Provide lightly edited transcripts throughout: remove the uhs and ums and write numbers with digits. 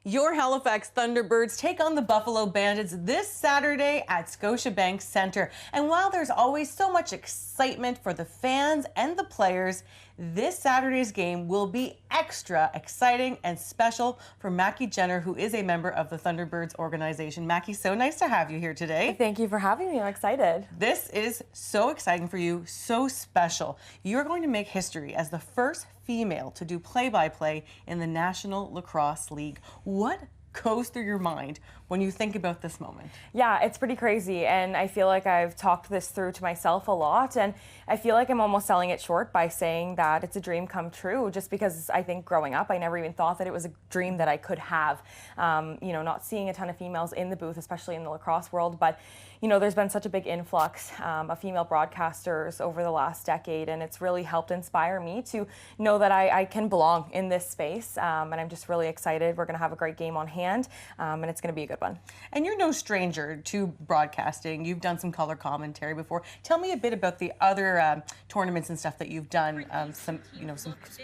Your Halifax Thunderbirds take on the Buffalo Bandits this Saturday at Scotiabank Centre. And while there's always so much excitement for the fans and the players, this Saturday's game will be extra exciting and special for Maki Jenner, who is a member of the Thunderbirds organization. Maki, so nice to have you here today. Thank you for having me. I'm excited. This is so exciting for you, so special. You're going to make history as the first female to do play-by-play in the National Lacrosse League. What goes through your mind when you think about this moment? Yeah, it's pretty crazy, and I feel like I've talked this through to myself a lot, and I feel like I'm almost selling it short by saying that it's a dream come true, just because I think growing up I never even thought that it was a dream that I could have. Not seeing a ton of females in the booth, especially in the lacrosse world, but there's been such a big influx of female broadcasters over the last decade, and it's really helped inspire me to know that I can belong in this space, and I'm just really excited. We're going to have a great game on hand, and it's going to be a good one. And you're no stranger to broadcasting. You've done some color commentary before. Tell me a bit about the other tournaments and stuff that you've done some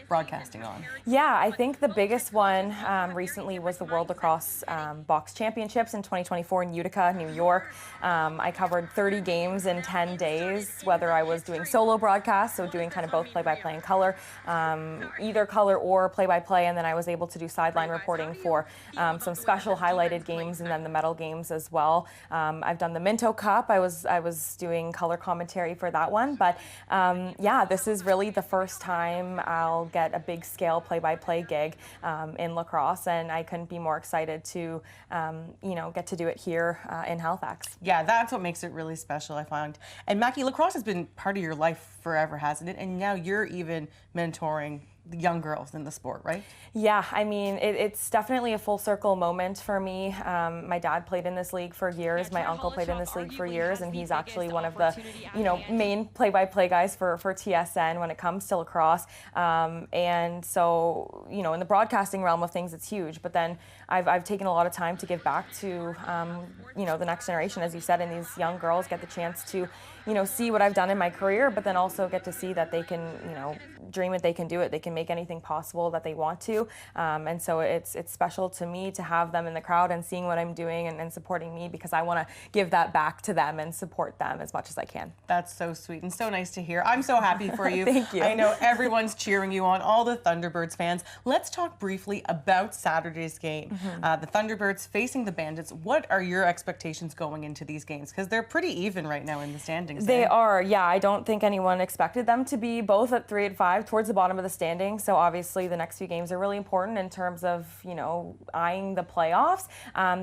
broadcasting on. Yeah, I think the biggest one recently was the World Lacrosse Box Championships in 2024 in Utica, New York. I covered 30 games in 10 days, whether I was doing solo broadcasts, so doing kind of both play-by-play and color, either color or play-by-play, and then I was able to do sideline reporting for some special highlighted games and then the medal games as well. I've done the Minto Cup. I was doing color commentary for that one, but yeah, this is really the first time I'll get a big scale play-by-play gig in lacrosse, and I couldn't be more excited to get to do it here in Halifax. Yeah, that's what makes it really special, I find. And Maki, lacrosse has been part of your life forever, hasn't it? And now you're even mentoring the young girls in the sport, right? Yeah, I mean, it's definitely a full circle moment for me. My dad played in this league for years. My uncle played in this league for years, and he's actually one of the, main play-by-play guys for TSN when it comes to lacrosse. And so, in the broadcasting realm of things, it's huge. But then I've taken a lot of time to give back to, the next generation, as you said, and these young girls get the chance to, see what I've done in my career, but then also get to see that they can, dream it, they can do it, they can make anything possible that they want to. And so it's special to me to have them in the crowd and seeing what I'm doing and supporting me, because I want to give that back to them and support them as much as I can. That's so sweet and so nice to hear. I'm so happy for you. Thank you. I know everyone's cheering you on, all the Thunderbirds fans. Let's talk briefly about Saturday's game. The Thunderbirds facing the Bandits. What are your expectations going into these games? Because they're pretty even right now in the standings. They are, yeah. I don't think anyone expected them to be both at 3 and 5 towards the bottom of the standings. So obviously the next few games are really important in terms of, eyeing the playoffs.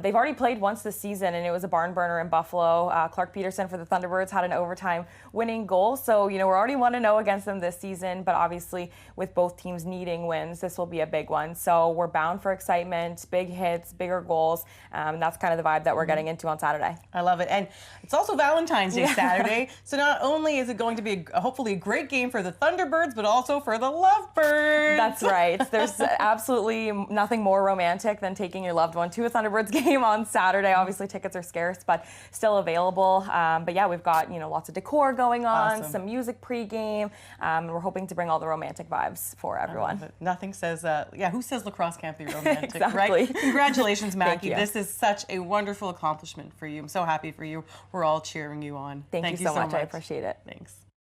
They've already played once this season, and it was a barn burner in Buffalo. Clark Peterson for the Thunderbirds had an overtime winning goal. So, we're already 1-0 against them this season, but obviously with both teams needing wins, this will be a big one. So we're bound for excitement, big hits, bigger goals. That's kind of the vibe that we're getting into on Saturday. I love it. And it's also Valentine's Day Saturday. So not only is it going to be hopefully a great game for the Thunderbirds, but also for the Lovebirds. That's right. There's absolutely nothing more romantic than taking your loved one to a Thunderbirds game on Saturday. Obviously tickets are scarce, but still available. But yeah, we've got lots of decor going on, some music pregame. We're hoping to bring all the romantic vibes for everyone. Nothing says, who says lacrosse can't be romantic, exactly. Right? Congratulations, Maki. Thank you. This is such a wonderful accomplishment for you. I'm so happy for you. We're all cheering you on. Thank you so much. I appreciate it. Thanks.